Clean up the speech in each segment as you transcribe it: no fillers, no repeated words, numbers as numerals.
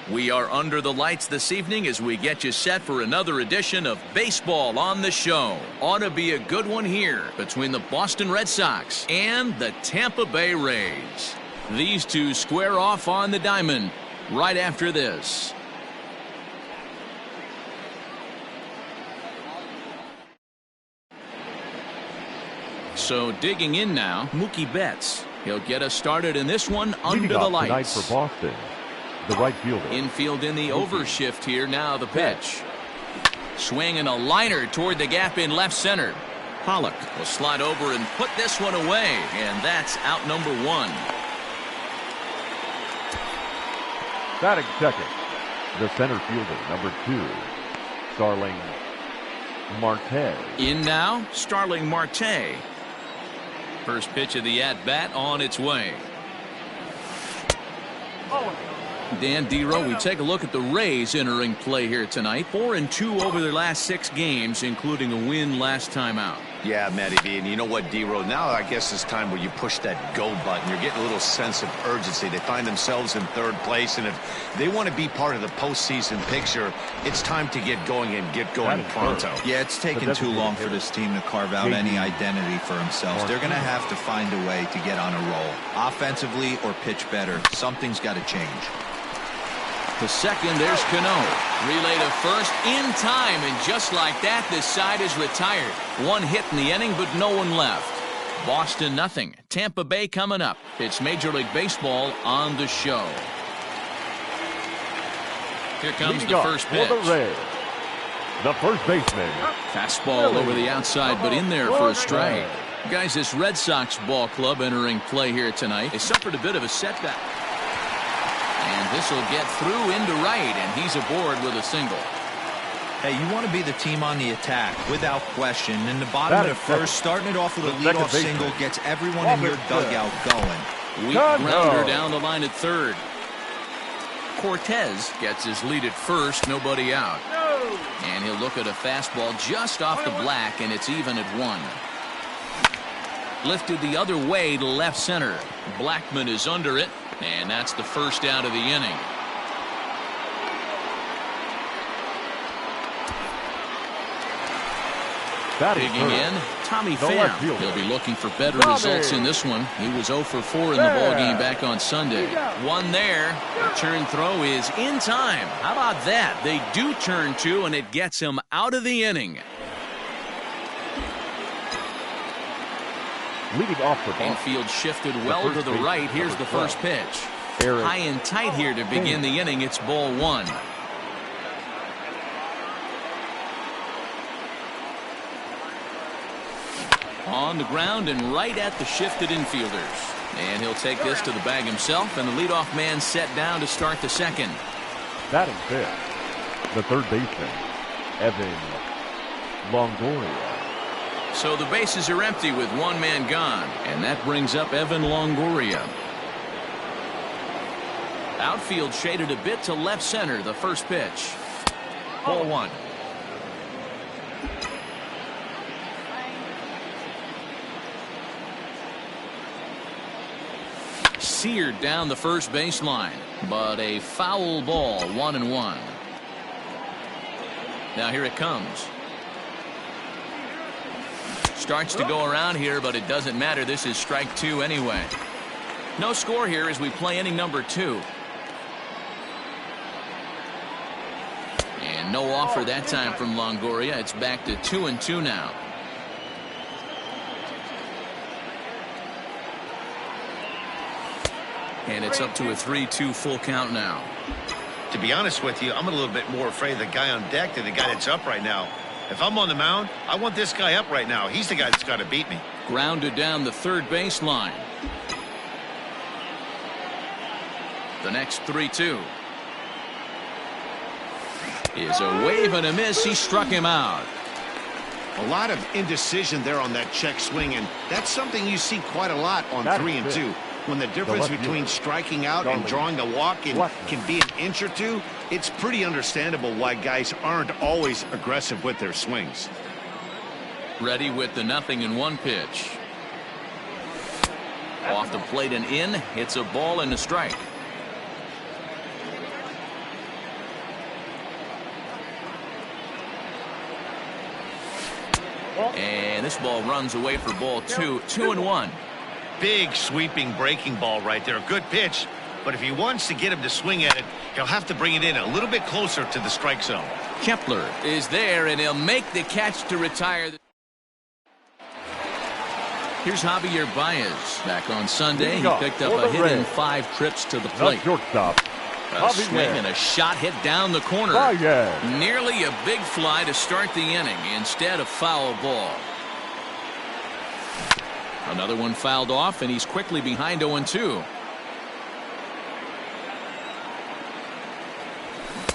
We are under the lights this evening as we get you set for another edition of Baseball on the Show. Ought to be a good one here between the Boston Red Sox and the Tampa Bay Rays. These two square off on the diamond right after this. So digging in now, Mookie Betts. He'll get us started in this one under the lights. Tonight for Boston, the right fielder. Infield in the overshift here. Now the pitch. Swinging a liner toward the gap in left center. Pollock will slide over and put this one away, and that's out number one. Batting second, the center fielder, number 2, Starling Marte. In now, Starling Marte. First pitch of the at-bat on its way. Dan Dero, we take a look at the Rays entering play here tonight. 4-2 over their last 6 games, including a win last time out. Yeah, Matty B, and you know what, Dero? Now I guess it's time where you push that go button. You're getting a little sense of urgency. They find themselves in 3rd place, and if they want to be part of the postseason picture, it's time to get going and get going pronto. Yeah, it's taken too long for this team to carve out any identity for themselves. They're going to have to find a way to get on a roll. Offensively or pitch better, something's got to change. To second, there's Cano. Relay to first in time, and just like that, this side is retired. 1 hit in the inning, but no one left. Boston nothing. Tampa Bay coming up. It's Major League Baseball on the show. Here comes the first pitch. For the Rays, the first baseman. Fastball over the outside, but in there for a strike. Guys, this Red Sox ball club entering play here tonight. They suffered a bit of a setback. And this will get through into right, and he's aboard with a single. Hey, you want to be the team on the attack, without question. In the bottom of the first, starting it off with a leadoff single gets everyone in your dugout going. Weak grounder down the line at third. Cortez gets his lead at first, nobody out. And he'll look at a fastball just off the black, and it's even at 1. Lifted the other way to left center. Blackman is under it. And that's the first out of the inning. Digging in, Tommy Pham. He'll be looking for better results in this one. He was 0 for 4 in the ballgame back on Sunday. One there. Return throw is in time. How about that? They do turn 2, and it gets him out of the inning. Leading off for Boston. Infield shifted well to the right. Here's the first pitch. High and tight here to begin the inning. It's ball 1. On the ground and right at the shifted infielders. And he'll take this to the bag himself, and the leadoff man set down to start the second. Batting fifth, the third baseman, Evan Longoria. So the bases are empty with 1 man gone, and that brings up Evan Longoria. Outfield shaded a bit to left center. The first pitch. Ball 1. Seared down the first baseline, but a foul ball. 1-1. Now here it comes. Starts to go around here, but it doesn't matter. This is strike 2 anyway. No score here as we play inning number 2. And no offer that time from Longoria. It's back to 2-2 now. And it's up to a 3-2 full count now. To be honest with you, I'm a little bit more afraid of the guy on deck than the guy that's up right now. If I'm on the mound, I want this guy up right now. He's the guy that's got to beat me. Grounded down the third baseline. The next 3-2 is a wave and a miss. He struck him out. A lot of indecision there on that check swing, and that's something you see quite a lot on 3-2. When the difference between striking out and drawing a walk can be an inch or two, it's pretty understandable why guys aren't always aggressive with their swings. Ready with the 0-1 pitch. Off the plate and in. It's a ball and a strike. And this ball runs away for ball 2, 2-1. Big sweeping breaking ball right there. A good pitch. But if he wants to get him to swing at it, he'll have to bring it in a little bit closer to the strike zone. Kepler is there, and he'll make the catch to retire. Here's Javier Baez. Back on Sunday, he picked up a hit in 5 trips to the plate. Shortstop. A swing and a shot hit down the corner. Nearly a big fly to start the inning. Instead, a foul ball. Another one fouled off, and he's quickly behind 0-2.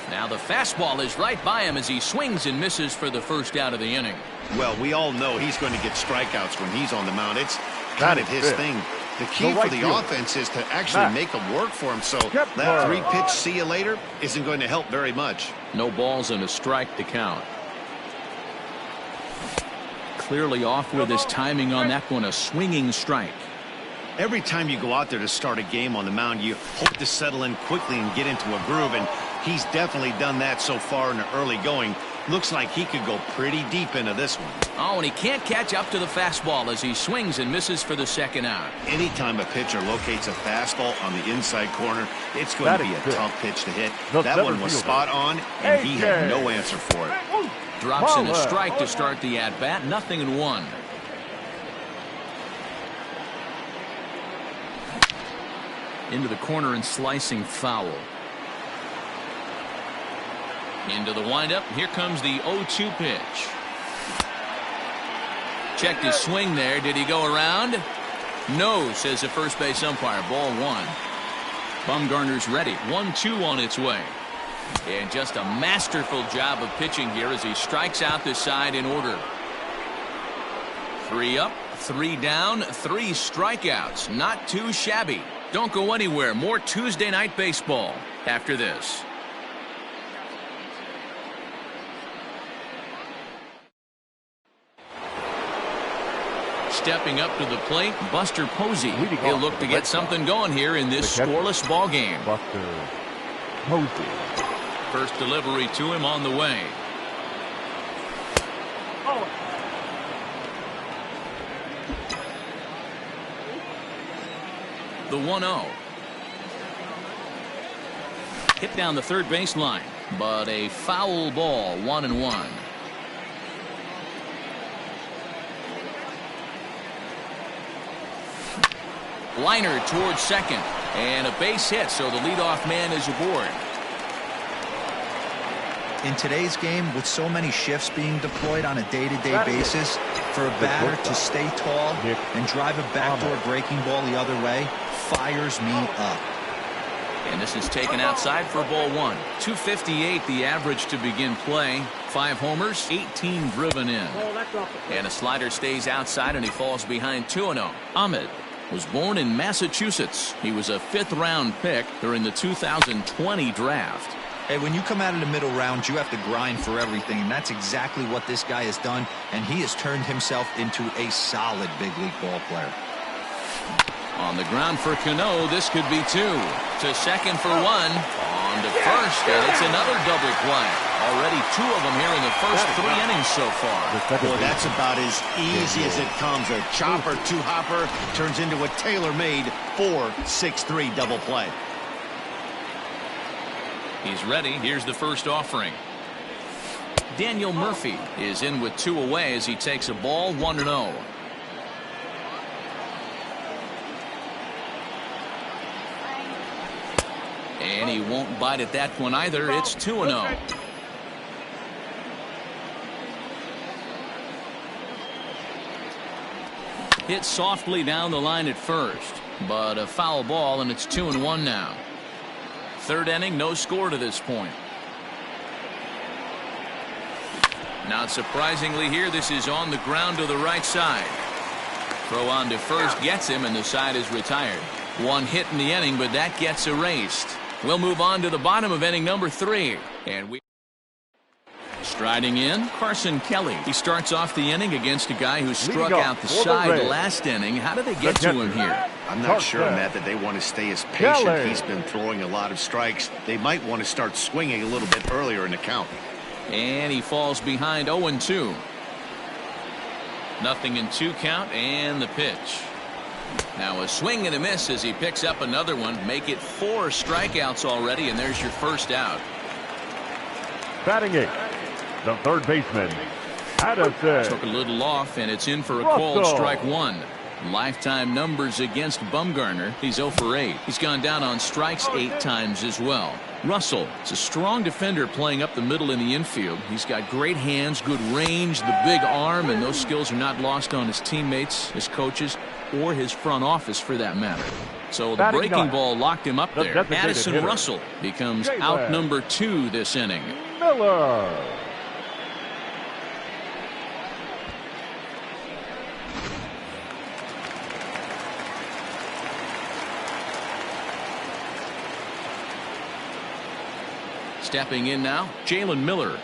Now the fastball is right by him as he swings and misses for the first out of the inning. Well, we all know he's going to get strikeouts when he's on the mound. It's kind of his thing. The key for the offense is to actually make them work for him. So that 3-pitch see you later isn't going to help very much. No balls and a strike to count. Clearly off with his timing on that one, a swinging strike. Every time you go out there to start a game on the mound, you hope to settle in quickly and get into a groove, and he's definitely done that so far in the early going. Looks like he could go pretty deep into this one. Oh, and he can't catch up to the fastball as he swings and misses for the second out. Anytime a pitcher locates a fastball on the inside corner, it's going to be a tough pitch to hit. That one was spot on, and he had no answer for it. Drops in a strike to start the at-bat, 0-1. Into the corner and slicing foul. Into the windup. Here comes the 0-2 pitch. Checked his swing there. Did he go around? No, says the first base umpire. Ball 1. Bumgarner's ready. 1-2 on its way. And just a masterful job of pitching here as he strikes out this side in order. 3 up, 3 down, 3 strikeouts. Not too shabby. Don't go anywhere. More Tuesday Night Baseball after this. Stepping up to the plate, Buster Posey. He'll look to get something going here in this scoreless ball game. Buster Posey. First delivery to him on the way. The 1-0. Hit down the third baseline, but a foul ball, 1-1. Liner towards second, and a base hit, so the leadoff man is aboard. In today's game, with so many shifts being deployed on a day-to-day basis, for a batter to stay tall and drive a backdoor breaking ball the other way fires me up. And this is taken outside for ball 1. 258 the average to begin play. 5 homers, 18 driven in. And a slider stays outside, and he falls behind 2-0. Ahmed was born in Massachusetts. He was a 5th-round pick during the 2020 draft. Hey, when you come out of the middle rounds, you have to grind for everything, and that's exactly what this guy has done, and he has turned himself into a solid big league ball player. On the ground for Cano, this could be 2. To second for 1. On to first, and it's another double play. Already 2 of them here in the first 3 innings so far. Boy, that's about as easy as it comes. A chopper, 2-hopper turns into a tailor-made 4-6-3 double play. He's ready. Here's the first offering. Daniel Murphy is in with 2 away as he takes a ball, 1-0. And he won't bite at that one either. It's 2-0. Hit softly down the line at first, but a foul ball, and it's 2-1 now. 3rd inning, no score to this point. Not surprisingly here, this is on the ground to the right side. Throw on to first gets him, and the side is retired. 1 hit in the inning, but that gets erased. We'll move on to the bottom of inning number 3. And we striding in, Carson Kelly. He starts off the inning against a guy who struck out the side last inning. How did they get to him here? I'm not sure, Matt, that they want to stay as patient. He's been throwing a lot of strikes. They might want to start swinging a little bit earlier in the count. And he falls behind 0-2. 0-2 count and the pitch. Now a swing and a miss as he picks up another one. Make it 4 strikeouts already, and there's your first out. Batting 8, the third baseman, Addison. Took a little off, and it's in for a called strike 1. Lifetime numbers against Bumgarner. He's 0 for 8. He's gone down on strikes 8 times as well. Russell is a strong defender playing up the middle in the infield. He's got great hands, good range, the big arm, and those skills are not lost on his teammates, his coaches, or his front office for that matter. So the breaking ball locked him up there. Addison Russell becomes out number 2 this inning. Miller. Stepping in now, Jalen Miller.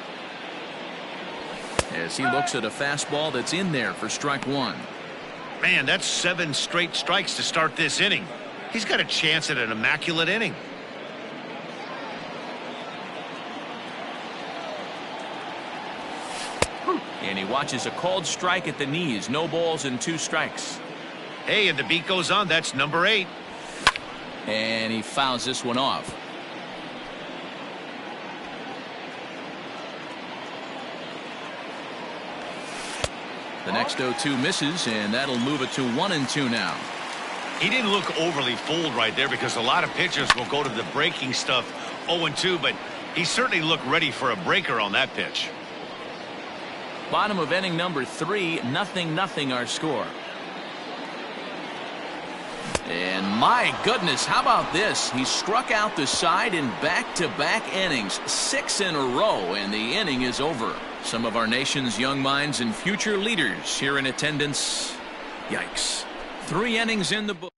As he looks at a fastball that's in there for strike 1. Man, that's 7 straight strikes to start this inning. He's got a chance at an immaculate inning. And he watches a called strike at the knees. No balls and 2 strikes. Hey, and the beat goes on. That's number 8. And he fouls this one off. The next 0-2 misses, and that'll move it to 1-2 now. He didn't look overly fooled right there because a lot of pitchers will go to the breaking stuff 0-2, but he certainly looked ready for a breaker on that pitch. Bottom of inning number 3, 0-0 our score. And my goodness, how about this? He struck out the side in back-to-back innings, 6 in a row, and the inning is over. Some of our nation's young minds and future leaders here in attendance. Yikes. 3 innings in the book.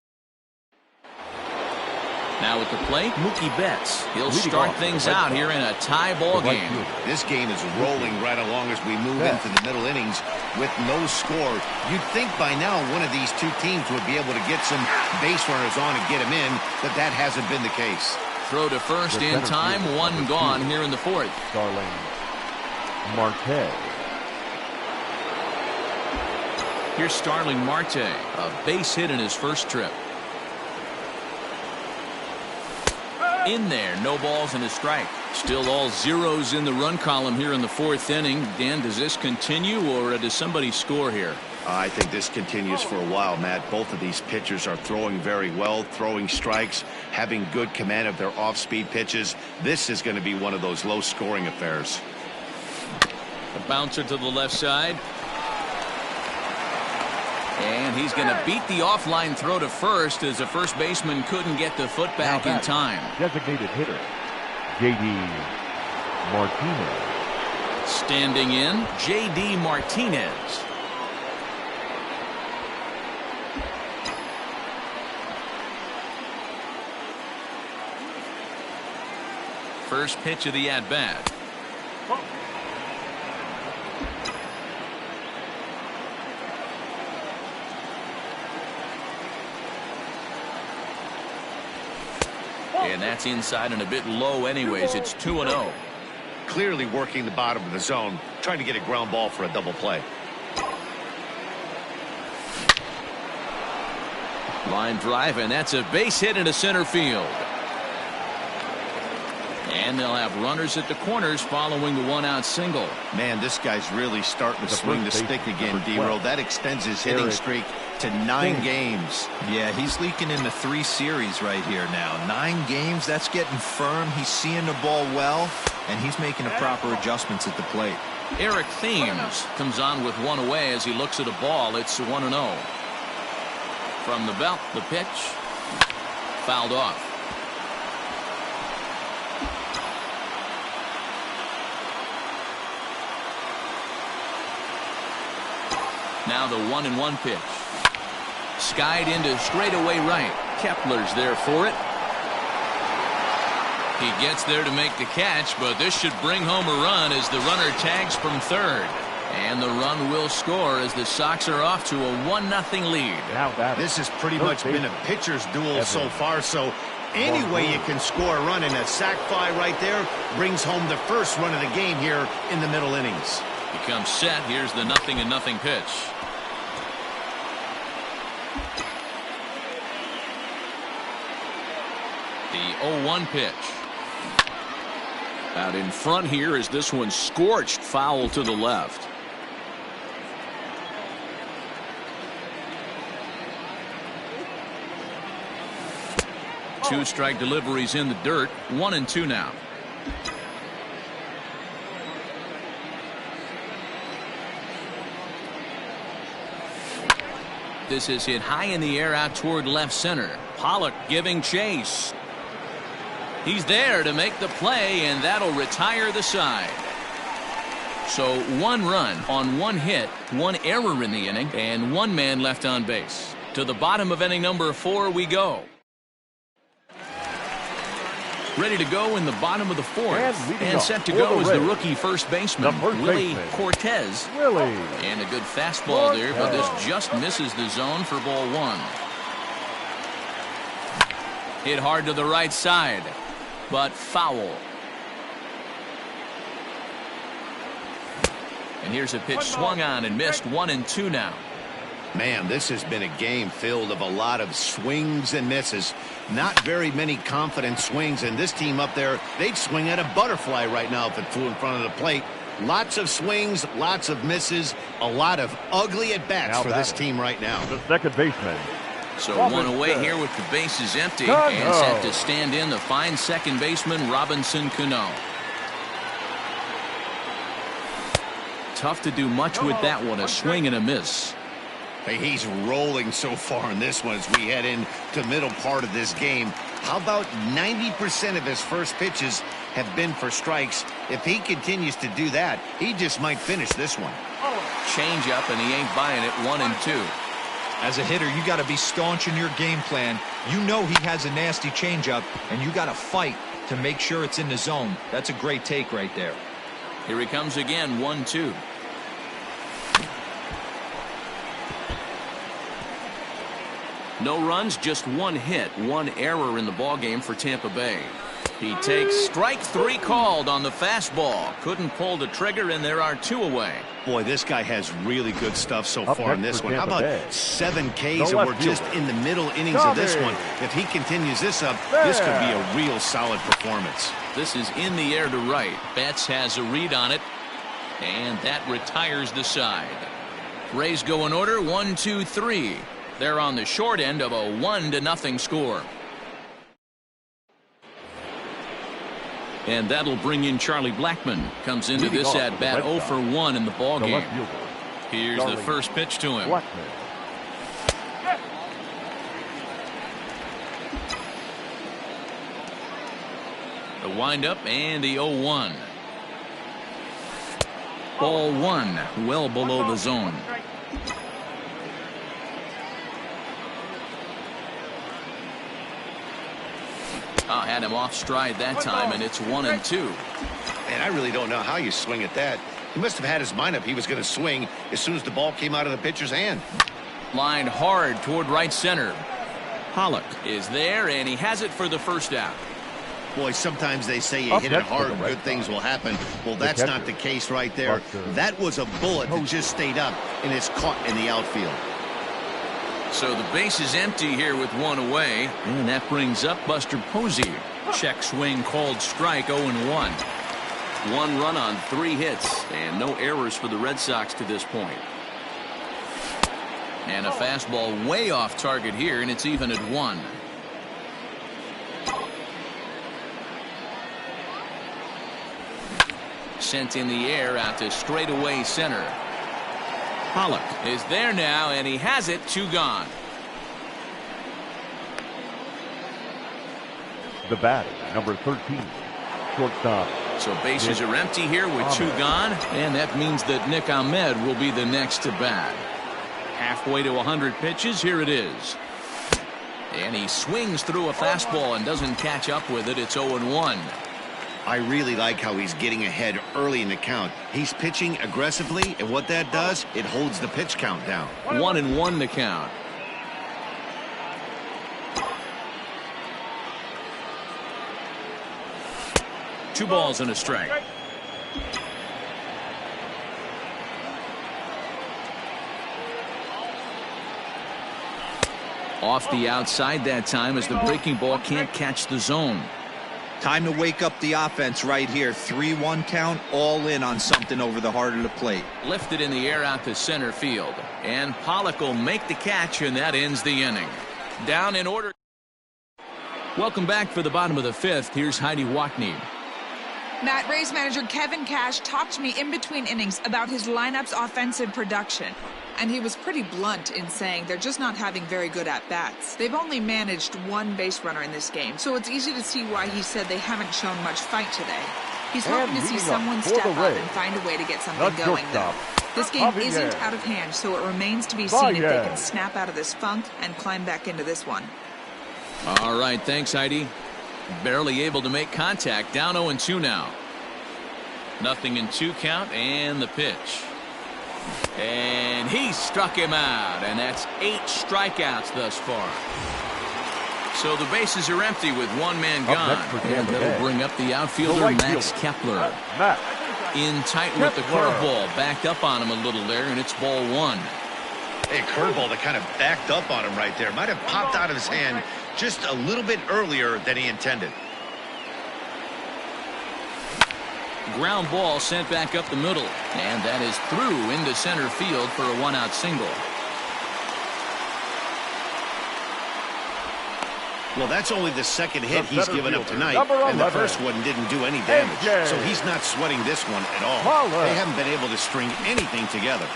Now at the plate, Mookie Betts. He'll start things out here in a tie ball game. This game is rolling right along as we move into the middle innings with no score. You'd think by now one of these 2 teams would be able to get some base runners on and get them in, but that hasn't been the case. Throw to first in time, 1 gone here in the 4th. Starling Marte. Here's Starling Marte, a base hit in his first trip. In there, no balls and a strike. Still all zeros in the run column here in the 4th inning. Dan, does this continue, or does somebody score here? I think this continues for a while, Matt. Both of these pitchers are throwing very well, throwing strikes, having good command of their off-speed pitches. This is going to be one of those low-scoring affairs. A bouncer to the left side. And he's going to beat the offline throw to first as the first baseman couldn't get the foot back in time. Designated hitter, J.D. Martinez. Standing in, J.D. Martinez. First pitch of the at-bat. And that's inside and a bit low anyways. It's 2-0. Clearly working the bottom of the zone, trying to get a ground ball for a double play. Line drive, and that's a base hit into center field. And they'll have runners at the corners following the 1-out single. Man, this guy's really starting to swing the stick again, D-Roll. That extends his hitting streak to 9 games. Yeah, he's leaking into 3 series right here now. 9 games, that's getting firm. He's seeing the ball well, and he's making the proper adjustments at the plate. Eric Thames comes on with 1 away as he looks at a ball. It's 1-0. From the belt, the pitch. Fouled off. Now the 1-1 pitch. Skied into straightaway right. Kepler's there for it. He gets there to make the catch, but this should bring home a run as the runner tags from third. And the run will score as the Sox are off to a 1-0 lead. This has pretty much been a pitcher's duel so far, so any way you can score a run, and a sac fly right there brings home the first run of the game here in the middle innings. Becomes set. Here's the 0-0 pitch. The 0-1 pitch. Out in front here is this one scorched foul to the left. Two strike deliveries in the dirt. 1-2 now. This is hit high in the air out toward left center. Pollock giving chase. He's there to make the play, and that'll retire the side. So 1 run on 1 hit, 1 error in the inning, and 1 man left on base. To the bottom of inning number 4 we go. Ready to go in the bottom of the 4th. And set to go is the rookie first baseman, Willie Cortez. And a good fastball there, but this just misses the zone for ball 1. Hit hard to the right side, but foul. And here's a pitch swung on and missed. 1-2 now. Man, this has been a game filled of a lot of swings and misses. Not very many confident swings, and this team up there, they'd swing at a butterfly right now if it flew in front of the plate. Lots of swings, lots of misses, a lot of ugly at-bats for this team right now. The second baseman. So 1 away here with the bases empty, and set to stand in the fine second baseman, Robinson Cano. Tough to do much with that one, a swing and a miss. Hey, he's rolling so far in this one as we head into middle part of this game. How about 90% of his first pitches have been for strikes? If he continues to do that, he just might finish this one. Change up, and he ain't buying it. 1-2. As a hitter, you got to be staunch in your game plan. You know he has a nasty changeup, and you got to fight to make sure it's in the zone. That's a great take right there. Here he comes again. 1-2. No runs, just 1 hit, 1 error in the ballgame for Tampa Bay. He takes strike 3 called on the fastball. Couldn't pull the trigger, and there are 2 away. Boy, this guy has really good stuff so far in this one. How about 7 Ks, and we're just in the middle innings of this one. If he continues this up, this could be a real solid performance. This is in the air to right. Betts has a read on it, and that retires the side. Rays go in order. 1, 2, 3. They're on the short end of a 1-0 score. And that'll bring in Charlie Blackmon. Comes into this at bat 0 for 1 in the ball game. Here's the first pitch to him. The windup and the 0-1. Ball 1, well below the zone. Had him off stride that time, and it's 1-2. And I really don't know how you swing at that. He must have had his mind up he was going to swing as soon as the ball came out of the pitcher's hand. Lined hard toward right center. Pollock is there, and he has it for the first out. Boy, sometimes they say you hit it hard and good things will happen. Well, that's not the case right there. That was a bullet that just stayed up, and it's caught in the outfield. So the base is empty here with 1 away, and that brings up Buster Posey. Check swing called strike. 0-1. 1 run on 3 hits, and no errors for the Red Sox to this point. And a fastball way off target here, and it's even at 1. Sent in the air out to straightaway center. Pollock is there now, and he has it. 2 gone. The batter, number 13, shortstop. So bases are empty here with 2 gone, and that means that Nick Ahmed will be the next to bat. Halfway to 100 pitches, here it is. And he swings through a fastball and doesn't catch up with it. It's 0-1. I really like how he's getting ahead early in the count. He's pitching aggressively, and what that does, it holds the pitch count down. 1-1 the count. Two balls and a strike. Off the outside that time as the breaking ball can't catch the zone. Time to wake up the offense right here. 3-1 count, all in on something over the heart of the plate. Lifted in the air out to center field. And Pollock will make the catch, and that ends the inning. Down in order. Welcome back for the bottom of the fifth. Here's Heidi Watney. Matt, Rays manager Kevin Cash talked to me in between innings about his lineup's offensive production. And he was pretty blunt in saying they're just not having very good at-bats. They've only managed one base runner in this game, so it's easy to see why he said they haven't shown much fight today. He's hoping to see someone step up and find a way to get something going, though. This game isn't out of hand, so it remains to be seen if they can snap out of this funk and climb back into this one. All right, thanks, Heidi. Barely able to make contact. Down 0-2 now. Nothing in 2 count, and the pitch. And he struck him out, and that's 8 strikeouts thus far. So the bases are empty with one man gone, and that'll bring up the outfielder Max Kepler. In tight with the curveball, backed up on him a little there, and it's ball 1. Hey, curveball that kind of backed up on him right there. Might have popped out of his hand just a little bit earlier than he intended. Ground ball sent back up the middle, and that is through into center field for a 1-out single. Well, that's only the second hit he's given up tonight, and the first one didn't do any damage. So he's not sweating this one at all. They haven't been able to string anything together.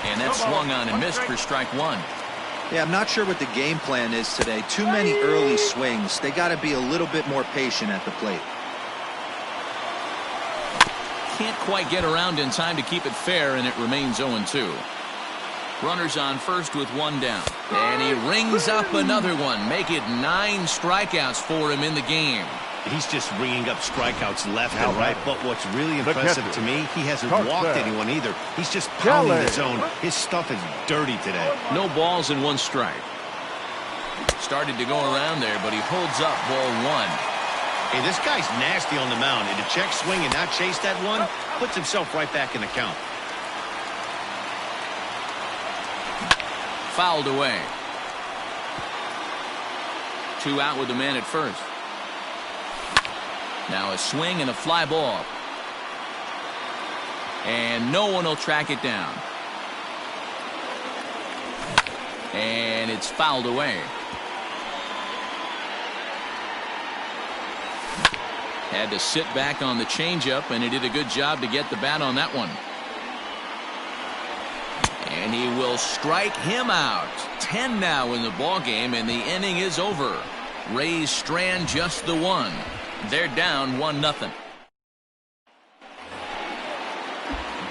And that swung on and missed for strike 1. Yeah, I'm not sure what the game plan is today. Too many early swings. They got to be a little bit more patient at the plate. Can't quite get around in time to keep it fair, and it remains 0-2. Runners on first with 1 down. And he rings up another one. Make it 9 strikeouts for him in the game. He's just ringing up strikeouts left and right. But what's really impressive to me, he hasn't walked anyone either. He's just pounding the zone. His stuff is dirty today. No balls and 1 strike. Started to go around there, but he holds up ball 1. Hey, this guy's nasty on the mound, and to check swing and not chase that one puts himself right back in the count. Fouled away. 2 out with the man at first. Now a swing and a fly ball. And no one will track it down. And it's fouled away. Had to sit back on the changeup, and he did a good job to get the bat on that one. And he will strike him out. 10 now in the ball game, and the inning is over. Rays strand just the 1. They're down 1-0.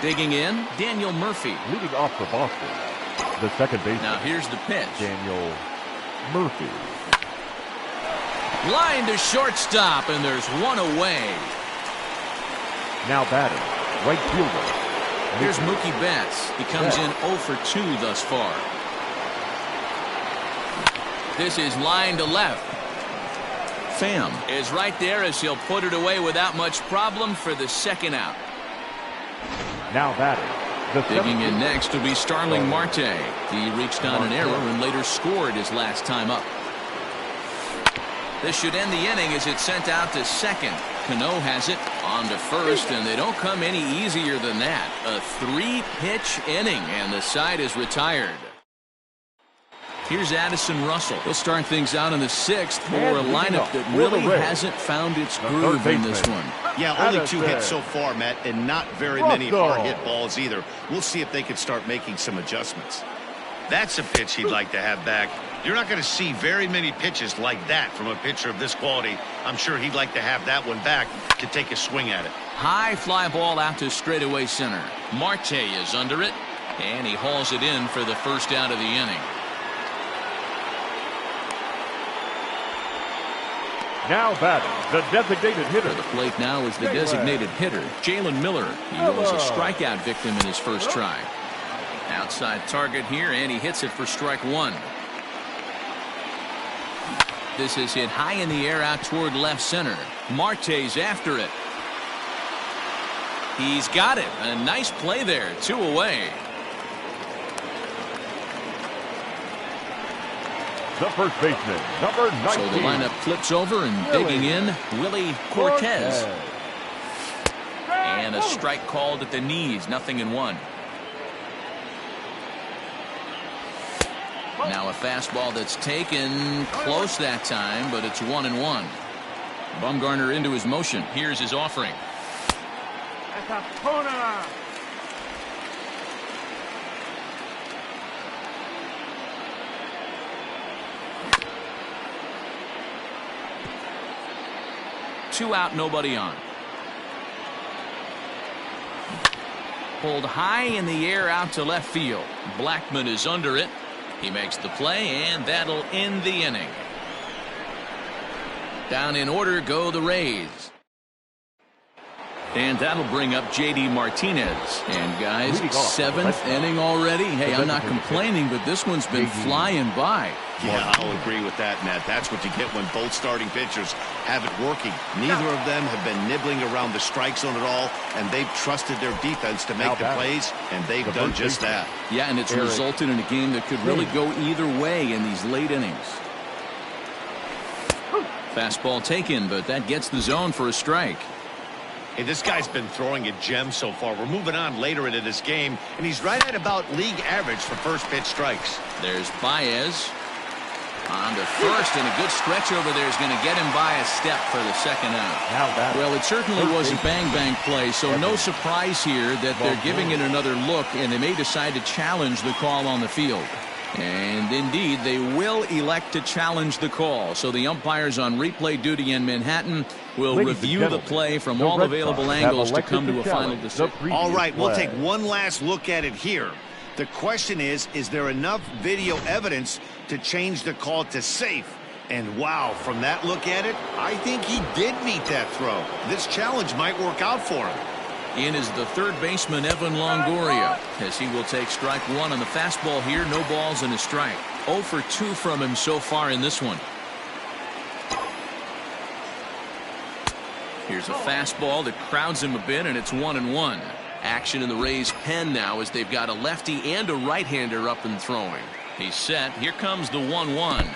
Digging in, Daniel Murphy. Leading off for Boston, the second baseman. Now here's the pitch. Daniel Murphy. Line to shortstop, and there's 1 away. Now batting, right fielder. Here's Mookie Betts. He comes in 0 for 2 thus far. This is line to left. Pham is right there as he'll put it away without much problem for the 2nd out. Now batting. Digging in next will be Starling Marte. He reached on an error and later scored his last time up. This should end the inning as it's sent out to second. Cano has it on to first, and they don't come any easier than that. A 3-pitch inning, and the side is retired. Here's Addison Russell. He'll start things out in the 6th for a lineup that really hasn't found its groove in this one. Yeah, only 2 hits so far, Matt, and not very many hard hit balls either. We'll see if they can start making some adjustments. That's a pitch he'd like to have back. You're not going to see very many pitches like that from a pitcher of this quality. I'm sure he'd like to have that one back to take a swing at it. High fly ball out to straightaway center. Marte is under it, and he hauls it in for the 1st out of the inning. Now batting, the designated hitter. For the plate now is the designated hitter, Jalen Miller. He was a strikeout victim in his first try. Outside target here, and he hits it for strike 1. This is hit high in the air out toward left center. Marte's after it. He's got it. A nice play there. 2 away. the first baseman, number 19. So the lineup flips over and digging in, Willie Cortez. And a strike called at the knees, 0-1. Now a fastball that's taken close that time, but it's 1-1. Bumgarner into his motion. Here's his offering. Two out, nobody on. Pulled high in the air out to left field. Blackman is under it. He makes the play, and that'll end the inning. Down in order go the Rays. And that'll bring up J.D. Martinez. And guys, 7th inning already. Hey, I'm not complaining, but this one's been flying by. Yeah, I'll agree with that, Matt. That's what you get when both starting pitchers have it working. Neither of them have been nibbling around the strike zone at all, and they've trusted their defense to make the plays, and they've done just that. Yeah, and it's resulted in a game that could really go either way in these late innings. Fastball taken, but that gets the zone for a strike. Hey, this guy's been throwing a gem so far. We're moving on later into this game, and he's right at about league average for first pitch strikes. There's Baez on to first, and a good stretch over there is going to get him by a step for the second out. Well, it certainly was a bang-bang play, so no surprise here that they're giving it another look, and they may decide to challenge the call on the field. And indeed, they will elect to challenge the call. So the umpires on replay duty in Manhattan will review the play from all available angles to come to a final decision. All right, we'll take one last look at it here. The question is there enough video evidence to change the call to safe? And wow, from that look at it, I think he did meet that throw. This challenge might work out for him. In is the third baseman, Evan Longoria, as he will take strike one on the fastball here. No balls and a strike. 0 for 2 from him so far in this one. Here's a fastball that crowds him a bit, and it's 1-1. Action in the Rays' pen now as they've got a lefty and a right-hander up and throwing. He's set. Here comes the 1-1.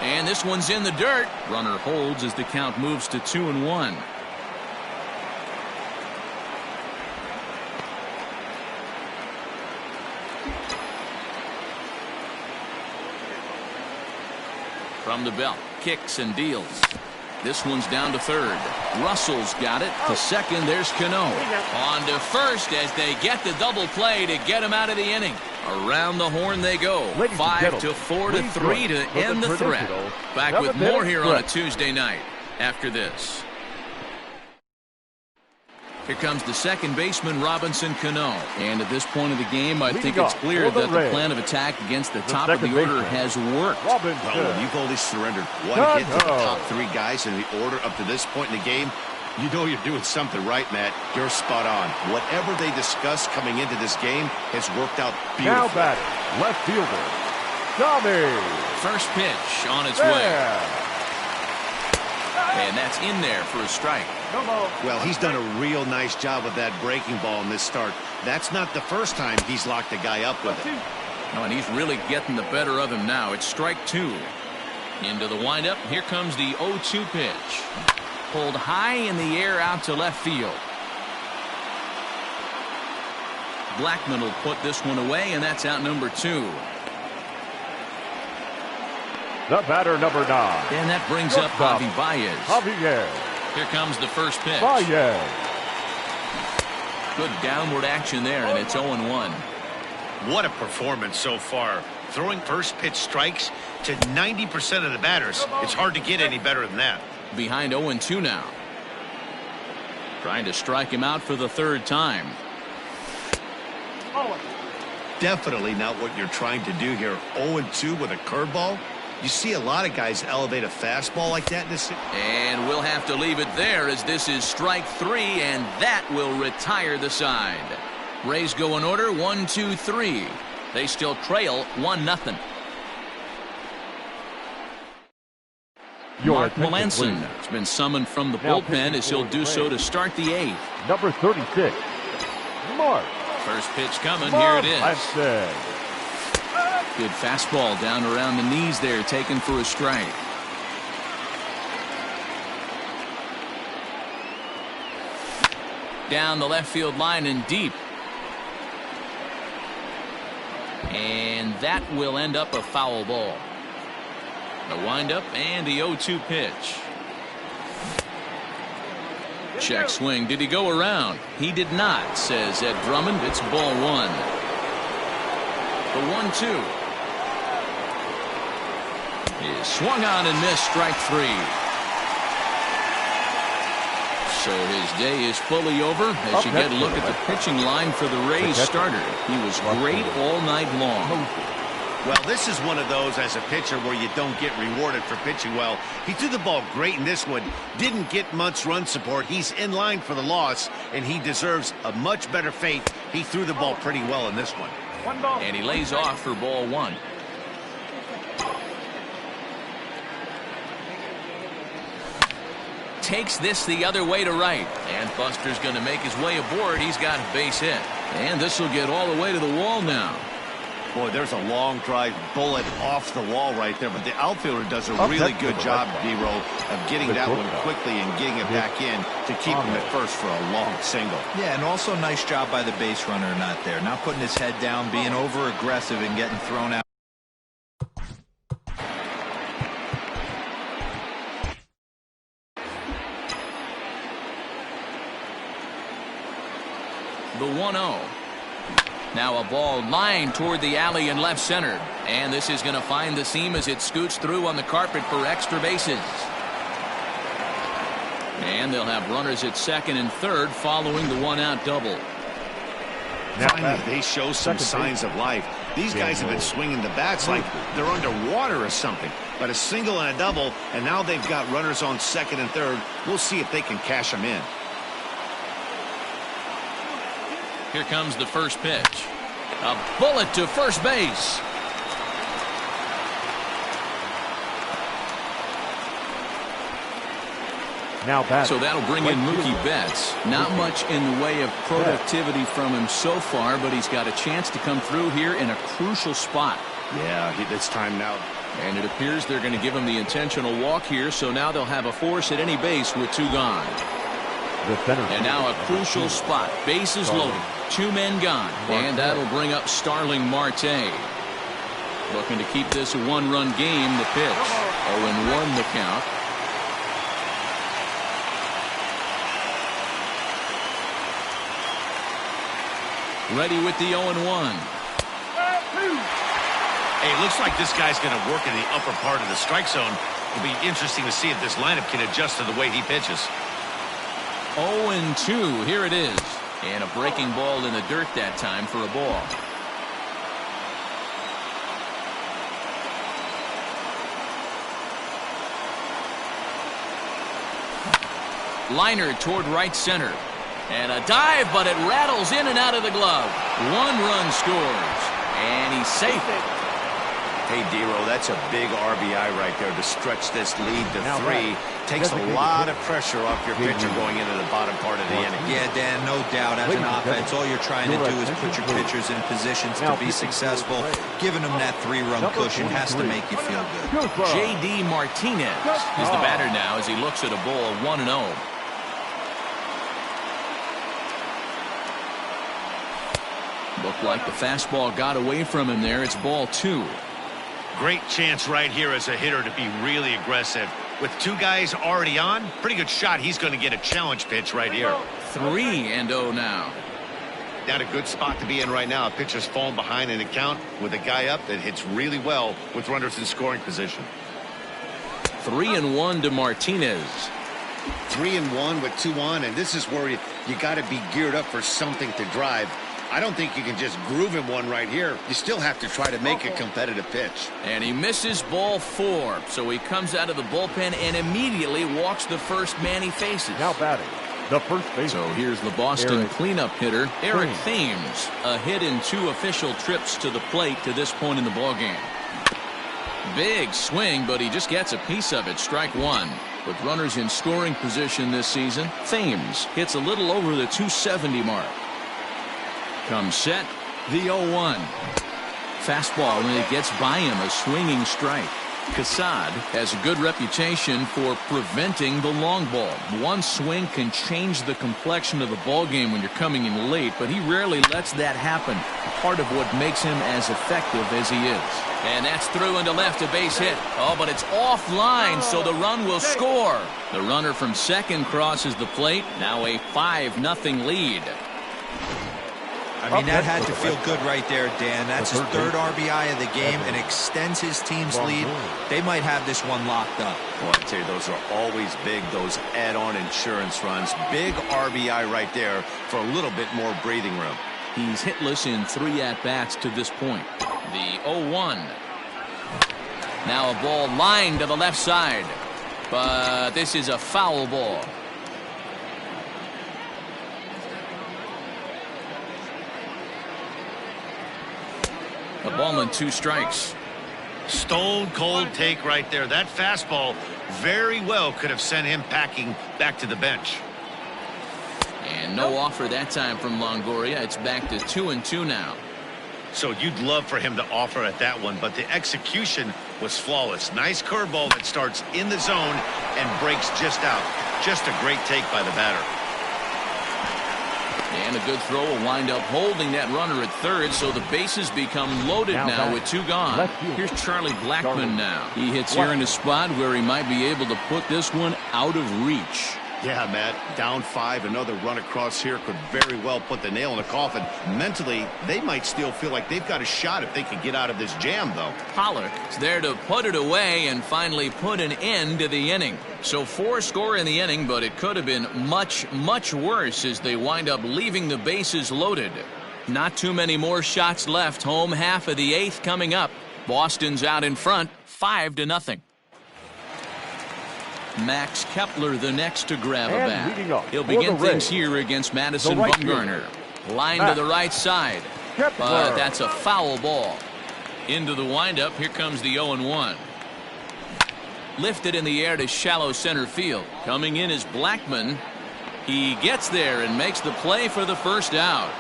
And this one's in the dirt. Runner holds as the count moves to 2-1. From the belt, kicks and deals. This one's down to third. Russell's got it. To second, there's Cano. On to first as they get the double play to get him out of the inning. Around the horn they go. 5 to 4 to 3 to end the threat. Back with more here on a Tuesday night after this. Here comes the second baseman, Robinson Cano. And at this point of the game, I think it's clear that the plan of attack against the top of the order has worked. Well, when you've only surrendered one hit to the top 3 guys in the order up to this point in the game, you know you're doing something right, Matt. You're spot on. Whatever they discussed coming into this game has worked out beautifully. Now batting, left fielder, Tommy. First pitch on its way. And that's in there for a strike. Well, he's done a real nice job of that breaking ball in this start. That's not the first time he's locked a guy up with it. Oh, and he's really getting the better of him now. It's strike 2. Into the windup. Here comes the 0-2 pitch. Pulled high in the air out to left field. Blackman will put this one away, and that's out number 2. The batter, number 9. And that brings up Javi Baez. Here comes the first pitch. Good downward action there, and it's 0-1. What a performance so far. Throwing first pitch strikes to 90% of the batters. It's hard to get any better than that. Behind 0-2 now. Trying to strike him out for the third time. Definitely not what you're trying to do here. 0-2 with a curveball. You see a lot of guys elevate a fastball like that in this. And we'll have to leave it there as this is strike 3, and that will retire the side. Rays go in order 1, 2, 3. They still trail 1-0. Mark Melanson has been summoned from the bullpen as he'll do so to start the 8th. Number 36, Mark. First pitch coming. Here it is. Good fastball down around the knees there, taken for a strike. Down the left field line and deep. And that will end up a foul ball. The windup and the 0-2 pitch. Check swing. Did he go around? He did not, says Ed Drummond. It's ball one. The 1-2 is swung on and missed, strike three. So his day is fully over as you get a look at the pitching line for the Rays starter. He was great all night long. Well, this is one of those as a pitcher where you don't get rewarded for pitching well. He threw the ball great in this one. Didn't get much run support. He's in line for the loss, and he deserves a much better fate. He threw the ball pretty well in this one. And he lays off for ball one. Takes this the other way to right. And Buster's going to make his way aboard. He's got a base hit. And this will get all the way to the wall now. Boy, there's a long drive bullet off the wall right there, but the outfielder does a really good job, D-Roll, of getting that one quickly and getting it back in to keep him at first for a long single. Yeah, and also nice job by the base runner not there. Not putting his head down, being over-aggressive and getting thrown out. The 1-0. Now a ball lined toward the alley in left center. And this is going to find the seam as it scoots through on the carpet for extra bases. And they'll have runners at second and third following the one-out double. Finally, they show some signs of life. These guys have been swinging the bats like they're underwater or something. But a single and a double, and now they've got runners on second and third. We'll see if they can cash them in. Here comes the first pitch. A bullet to first base. Now back. So that'll bring in Mookie Betts. Not much in the way of productivity from him so far, but he's got a chance to come through here in a crucial spot. Yeah, it's time now. And it appears they're going to give him the intentional walk here, so now they'll have a force at any base with two gone. And now a crucial spot. Bases loaded. Two men gone. And that'll bring up Starling Marte. Looking to keep this a one-run game. The pitch. 0-1 the count. Ready with the 0-1. Hey, it looks like this guy's going to work in the upper part of the strike zone. It'll be interesting to see if this lineup can adjust to the way he pitches. 0-2. Here it is. And a breaking ball in the dirt that time for a ball. Liner toward right center. And a dive, but it rattles in and out of the glove. One run scores. And he's safe. Hey, D-Roll, that's a big RBI right there to stretch this lead to 3. Takes a lot of pressure off your pitcher going into the bottom part of the inning. Yeah, Dan, no doubt. As an offense, all you're trying to do is put your pitchers in positions to be successful. Giving them that 3-run cushion has to make you feel good. J.D. Martinez is the batter now as he looks at a ball 1-0. Looked like the fastball got away from him there. It's ball 2. Great chance right here as a hitter to be really aggressive. With two guys already on, pretty good shot. He's going to get a challenge pitch right here. 3-0 now. Not a good spot to be in right now. A pitcher's falling behind in the count with a guy up that hits really well with runners in scoring position. 3-1 to Martinez. 3-1 with 2 on, and this is where you got to be geared up for something to drive. I don't think you can just groove him one right here. You still have to try to make a competitive pitch. And he misses ball 4. So he comes out of the bullpen and immediately walks the first man he faces. Now batting, the first baseman. So here's the Boston cleanup hitter, Eric Thames. A hit in 2 official trips to the plate to this point in the ballgame. Big swing, but he just gets a piece of it. Strike 1. With runners in scoring position this season, Thames hits a little over the 270 mark. Comes set, the 0-1. Fastball, and it gets by him, a swinging strike. Cassad has a good reputation for preventing the long ball. One swing can change the complexion of the ball game when you're coming in late, but he rarely lets that happen. Part of what makes him as effective as he is. And that's through into left, a base hit. Oh, but it's offline, so the run will score. The runner from second crosses the plate. Now a 5-0 lead. I mean, that had to feel good right there, Dan. That's his third RBI of the game and extends his team's lead. They might have this one locked up. Well, I tell you, those are always big, those add-on insurance runs. Big RBI right there for a little bit more breathing room. He's hitless in 3 at-bats to this point. The 0-1. Now a ball lined to the left side. But this is a foul ball. A ball and 2 strikes. Stone cold take right there. That fastball very well could have sent him packing back to the bench. And no offer that time from Longoria. It's back to 2-2 now. So you'd love for him to offer at that one, but the execution was flawless. Nice curveball that starts in the zone and breaks just out. Just a great take by the batter. And a good throw will wind up holding that runner at third, so the bases become loaded now with 2 gone. Here's Charlie Blackmon now. He hits here in a spot where he might be able to put this one out of reach. Yeah, Matt, down 5, another run across here could very well put the nail in the coffin. Mentally, they might still feel like they've got a shot if they could get out of this jam, though. Pollock is there to put it away and finally put an end to the inning. So 4 score in the inning, but it could have been much, much worse as they wind up leaving the bases loaded. Not too many more shots left. Home half of the 8th coming up. Boston's out in front, 5-0. Max Kepler the next to grab a bat. He'll begin things here against Madison Bumgarner. Line to the right side. But that's a foul ball. Into the windup. Here comes the 0-1. Lifted in the air to shallow center field. Coming in is Blackmon. He gets there and makes the play for the first out.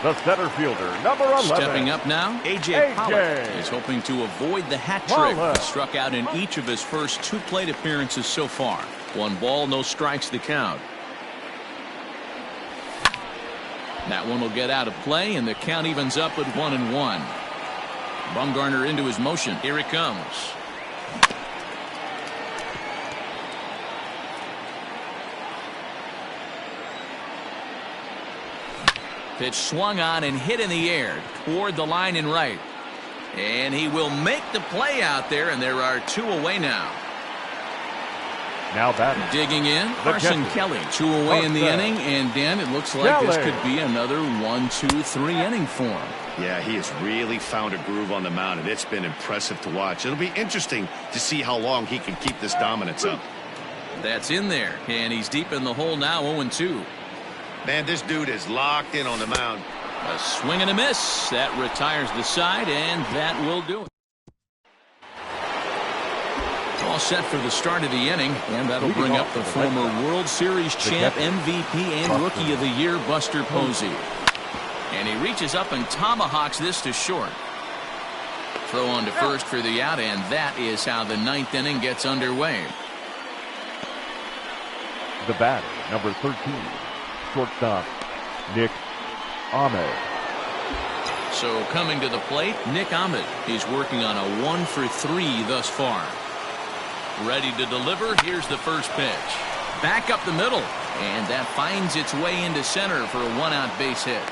The center fielder, number 11. Stepping up now, A.J. Pollock is hoping to avoid the hat trick. He struck out in each of his first 2 plate appearances so far. 1 ball, no strikes the count. That one will get out of play, and the count evens up at 1-1. Bumgarner into his motion. Here he comes. Pitch swung on and hit in the air toward the line in right. And he will make the play out there, and there are 2 away now. Now batting. Digging in, Carson Kelly. 2 away in the inning, and Dan, it looks like this could be another 1-2-3 inning for him. Yeah, he has really found a groove on the mound, and it's been impressive to watch. It'll be interesting to see how long he can keep this dominance up. That's in there, and he's deep in the hole now, 0-2. Man, this dude is locked in on the mound. A swing and a miss. That retires the side, and that will do it. All set for the start of the inning, and that'll bring up the former World Series champ, MVP, and Rookie of the Year, Buster Posey. And he reaches up and tomahawks this to short. Throw on to first for the out, and that is how the 9th inning gets underway. The batter, number 13. Shortstop, Nick Ahmed. So coming to the plate, Nick Ahmed. He's working on a 1 for 3 thus far. Ready to deliver. Here's the first pitch. Back up the middle. And that finds its way into center for a 1-out base hit.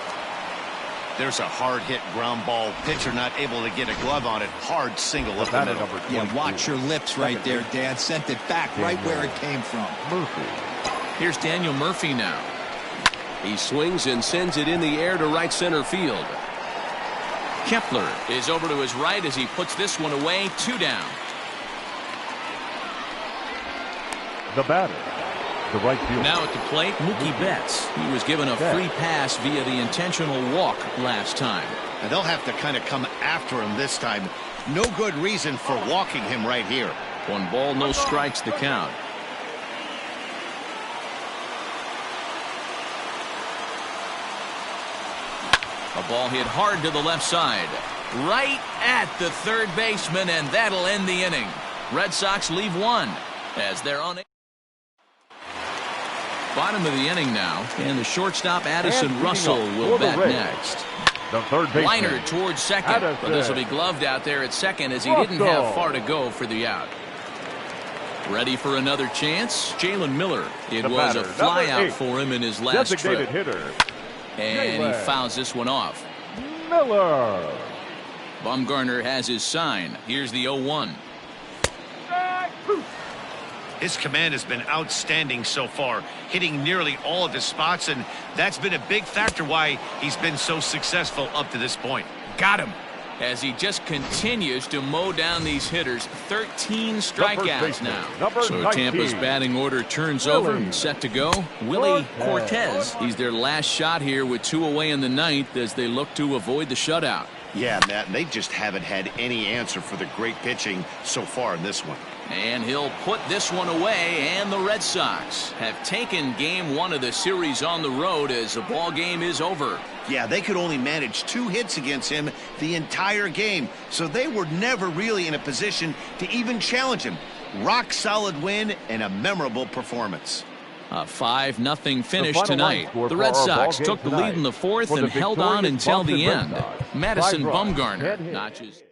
There's a hard hit ground ball. Pitcher not able to get a glove on it. Hard single up the middle. Yeah, watch your lips right there, Dan. Sent it back right where it came from. Murphy. Here's Daniel Murphy now. He swings and sends it in the air to right center field. Kepler is over to his right as he puts this one away. 2 down. The batter, the right fielder. Now at the plate, Mookie Betts. He was given a free pass via the intentional walk last time. And they'll have to kind of come after him this time. No good reason for walking him right here. 1 ball, no strikes the count. A ball hit hard to the left side. Right at the third baseman, and that'll end the inning. Red Sox leave one as they're on. Bottom of the inning now, and the shortstop Addison Russell will bat next. The third baseman. Liner towards second, but this will be gloved out there at second as he didn't have far to go for the out. Ready for another chance? Jalen Miller. It was a fly out for him in his last trip. Hitter. And he fouls this one off. Miller. Bumgarner has his sign. Here's the 0-1. His command has been outstanding so far, hitting nearly all of his spots, and that's been a big factor why he's been so successful up to this point. Got him. As he just continues to mow down these hitters. 13 strikeouts now. So Tampa's batting order turns over and set to go. Willie Cortez. He's their last shot here with 2 away in the ninth as they look to avoid the shutout. Yeah, Matt, and they just haven't had any answer for the great pitching so far in this one. And he'll put this one away, and the Red Sox have taken game 1 of the series on the road as the ball game is over. Yeah, they could only manage 2 hits against him the entire game, so they were never really in a position to even challenge him. Rock solid win and a memorable performance. A 5-0 finish tonight. The Red Sox took the lead in the fourth and held on until the end. Madison Bumgarner notches.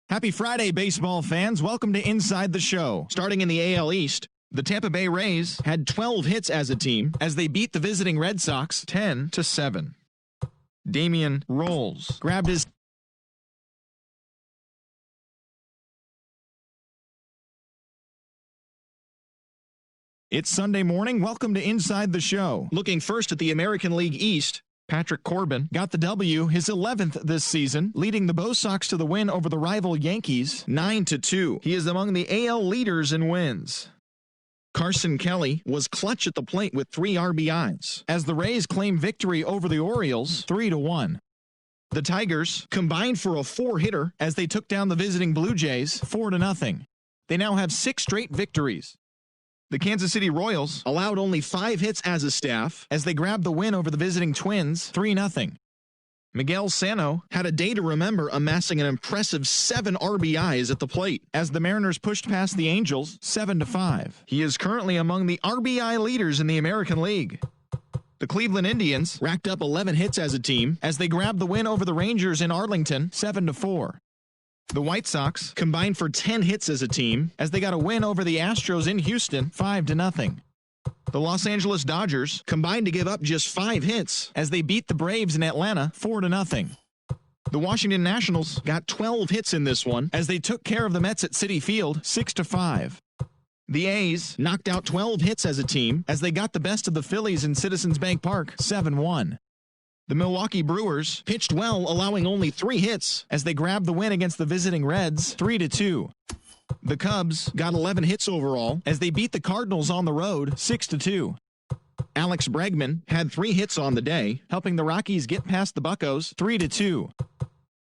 Happy Friday, baseball fans. Welcome to Inside the Show. Starting in the AL East, the Tampa Bay Rays had 12 hits as a team as they beat the visiting Red Sox 10-7. Damian Rolls grabbed his It's Sunday morning. Welcome to Inside the Show. Looking first at the American League East, Patrick Corbin got the W, his 11th this season, leading the Bo Sox to the win over the rival Yankees 9-2. He is among the AL leaders in wins. Carson Kelly was clutch at the plate with 3 RBIs, as the Rays claim victory over the Orioles 3-1. The Tigers combined for a 4-hitter as they took down the visiting Blue Jays 4-0. They now have 6 straight victories. The Kansas City Royals allowed only 5 hits as a staff as they grabbed the win over the visiting Twins 3-0. Miguel Sano had a day to remember, amassing an impressive 7 RBIs at the plate as the Mariners pushed past the Angels 7-5. He is currently among the RBI leaders in the American League. The Cleveland Indians racked up 11 hits as a team as they grabbed the win over the Rangers in Arlington 7-4. The White Sox combined for 10 hits as a team as they got a win over the Astros in Houston 5-0. The Los Angeles Dodgers combined to give up just 5 hits as they beat the Braves in Atlanta 4-0. The Washington Nationals got 12 hits in this one as they took care of the Mets at Citi Field 6-5. The A's knocked out 12 hits as a team as they got the best of the Phillies in Citizens Bank Park 7-1. The Milwaukee Brewers pitched well, allowing only 3 hits as they grabbed the win against the visiting Reds 3-2. The Cubs got 11 hits overall as they beat the Cardinals on the road 6-2. Alex Bregman had 3 hits on the day, helping the Rockies get past the Buccos 3-2.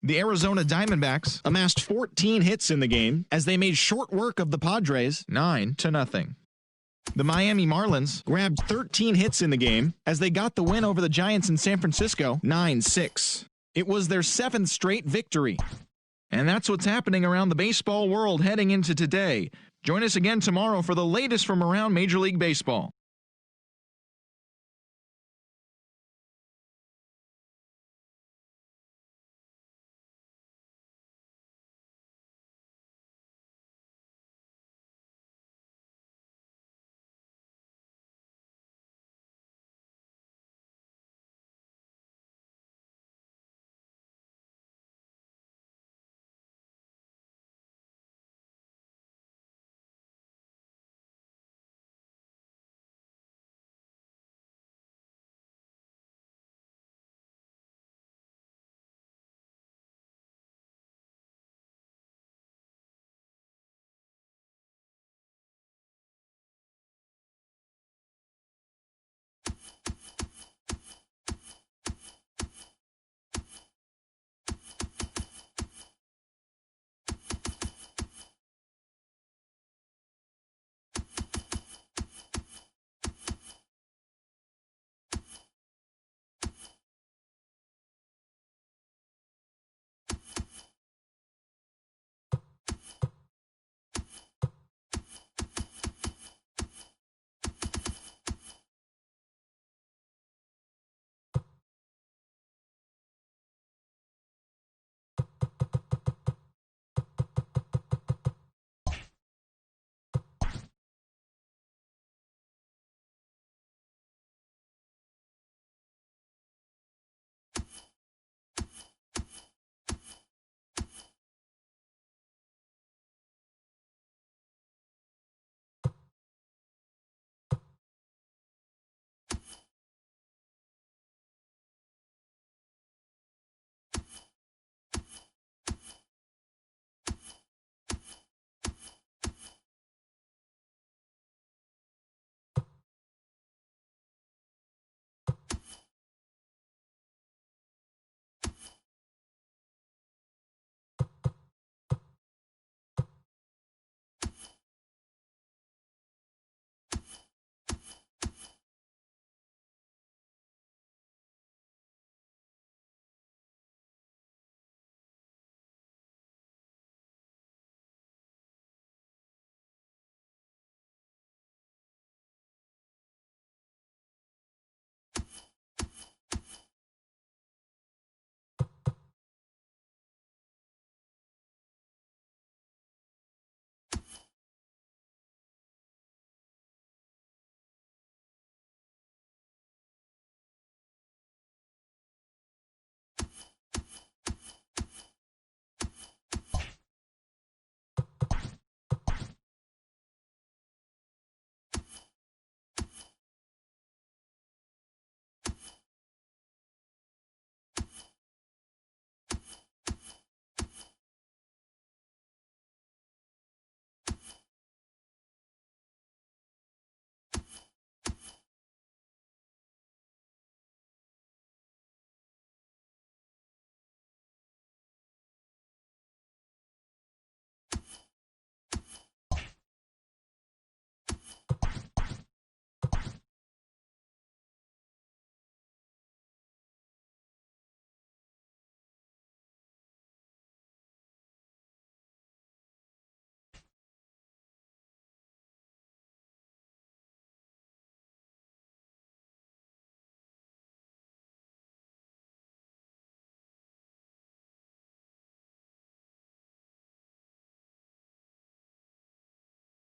The Arizona Diamondbacks amassed 14 hits in the game as they made short work of the Padres 9-0. The Miami Marlins grabbed 13 hits in the game as they got the win over the Giants in San Francisco 9-6. It was their 7th straight victory. And that's what's happening around the baseball world heading into today. Join us again tomorrow for the latest from around Major League Baseball.